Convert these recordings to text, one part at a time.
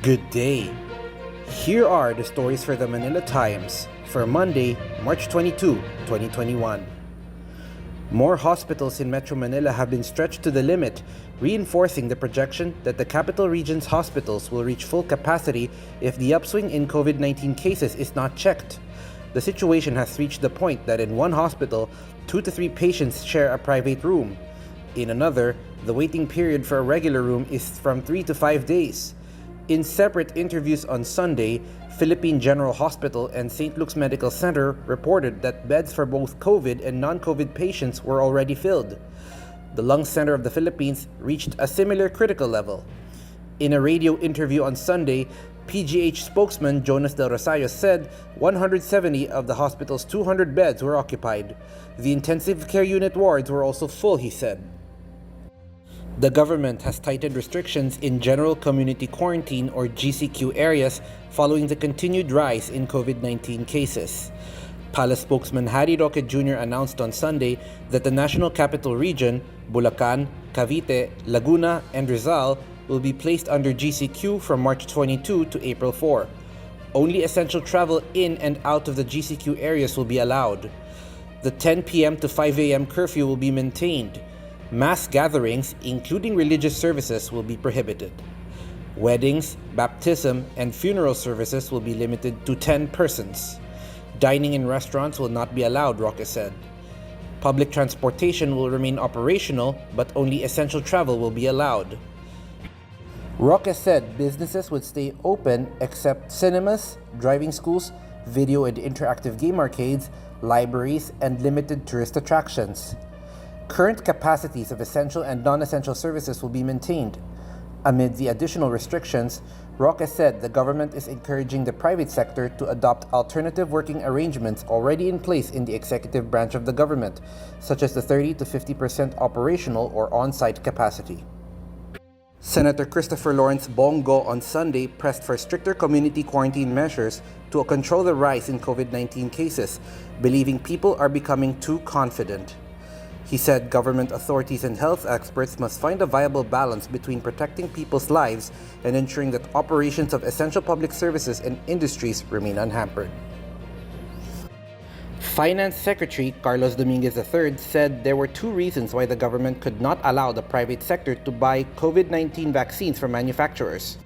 Good day. Here are the stories for the Manila Times for Monday, March 22, 2021. More hospitals in Metro Manila have been stretched to the limit, reinforcing the projection that the capital region's hospitals will reach full capacity if the upswing in COVID-19 cases is not checked. The situation has reached the point that in one hospital, 2 to 3 patients share a private room. In another, the waiting period for a regular room is from 3 to 5 days. In separate interviews on Sunday, Philippine General Hospital and St. Luke's Medical Center reported that beds for both COVID and non-COVID patients were already filled. The Lung Center of the Philippines reached a similar critical level. In a radio interview on Sunday, PGH spokesman Jonas Del Rosario said 170 of the hospital's 200 beds were occupied. The intensive care unit wards were also full, he said. The government has tightened restrictions in general community quarantine or GCQ areas following the continued rise in COVID-19 cases. Palace spokesman Harry Roque Jr. announced on Sunday that the National Capital Region, Bulacan, Cavite, Laguna, and Rizal will be placed under GCQ from March 22 to April 4. Only essential travel in and out of the GCQ areas will be allowed. The 10 p.m. to 5 a.m. curfew will be maintained. Mass gatherings, including religious services, will be prohibited. Weddings, baptism, and funeral services will be limited to 10 persons. Dining in restaurants will not be allowed, Roque said. Public transportation will remain operational, but only essential travel will be allowed. Roque said businesses would stay open except cinemas, driving schools, video and interactive game arcades, libraries, and limited tourist attractions. Current capacities of essential and non-essential services will be maintained. Amid the additional restrictions, Roque said the government is encouraging the private sector to adopt alternative working arrangements already in place in the executive branch of the government, such as the 30 to 50% operational or on-site capacity. Senator Christopher Lawrence Bongo on Sunday pressed for stricter community quarantine measures to control the rise in COVID-19 cases, believing people are becoming too confident. He said government authorities and health experts must find a viable balance between protecting people's lives and ensuring that operations of essential public services and industries remain unhampered. Finance Secretary Carlos Dominguez III said there were 2 reasons why the government could not allow the private sector to buy COVID-19 vaccines from manufacturers.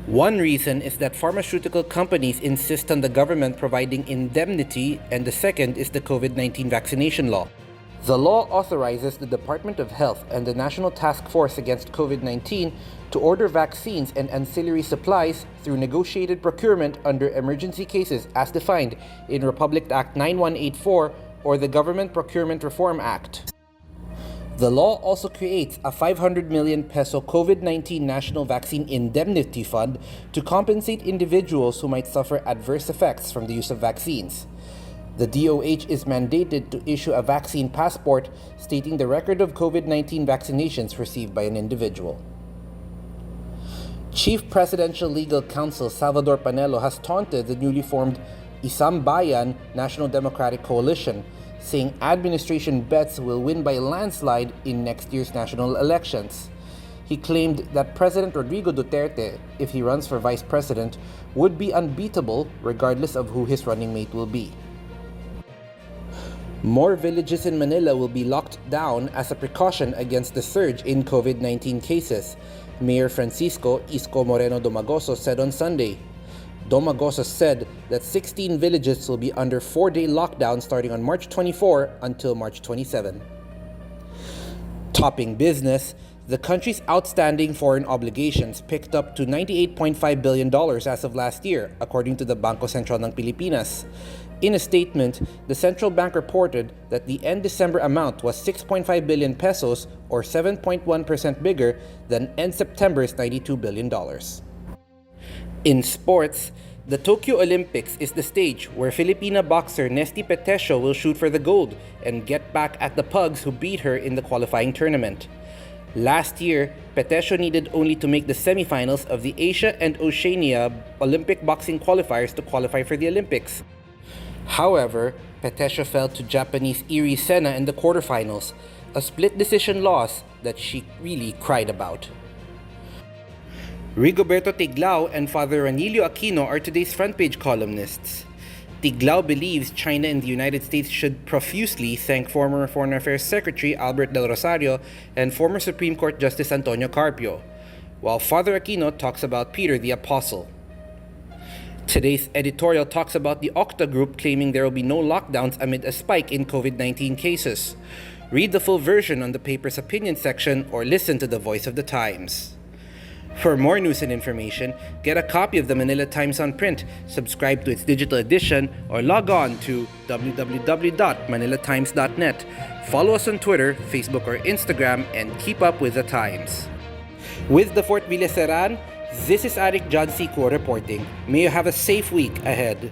One reason is that pharmaceutical companies insist on the government providing indemnity, and the second is the COVID-19 vaccination law. The law authorizes the Department of Health and the National Task Force Against COVID-19 to order vaccines and ancillary supplies through negotiated procurement under emergency cases as defined in Republic Act 9184 or the Government Procurement Reform Act. The law also creates a 500 million peso COVID-19 National Vaccine Indemnity Fund to compensate individuals who might suffer adverse effects from the use of vaccines. The DOH is mandated to issue a vaccine passport stating the record of COVID-19 vaccinations received by an individual. Chief Presidential Legal Counsel Salvador Panelo has taunted the newly formed Isang Bayan National Democratic Coalition, saying administration bets will win by landslide in next year's national elections. He claimed that President Rodrigo Duterte, if he runs for vice president, would be unbeatable regardless of who his running mate will be. More villages in Manila will be locked down as a precaution against the surge in COVID-19 cases, Mayor Francisco Isko Moreno Domagoso said on Sunday. Domagoso said that 16 villages will be under 4-day lockdown starting on March 24 until March 27. Topping business, the country's outstanding foreign obligations picked up to $98.5 billion as of last year, according to the Bangko Sentral ng Pilipinas. In a statement, the central bank reported that the end December amount was 6.5 billion pesos or 7.1% bigger than end September's $92 billion. In sports, the Tokyo Olympics is the stage where Filipina boxer Nesty Petesio will shoot for the gold and get back at the pugs who beat her in the qualifying tournament. Last year, Petesio needed only to make the semifinals of the Asia and Oceania Olympic boxing qualifiers to qualify for the Olympics. However, Petesio fell to Japanese Iri Sena in the quarterfinals, a split decision loss that she really cried about. Rigoberto Tiglao and Father Ranilio Aquino are today's front page columnists. Tiglao believes China and the United States should profusely thank former Foreign Affairs Secretary Albert Del Rosario and former Supreme Court Justice Antonio Carpio, while Father Aquino talks about Peter the Apostle. Today's editorial talks about the Okta Group claiming there will be no lockdowns amid a spike in COVID-19 cases. Read the full version on the paper's opinion section or listen to the Voice of the Times. For more news and information, get a copy of the Manila Times on print, subscribe to its digital edition, or log on to www.manilatimes.net. Follow us on Twitter, Facebook, or Instagram, and keep up with the Times. With the Fort Villa Seran, this is Arik John C. reporting. May you have a safe week ahead.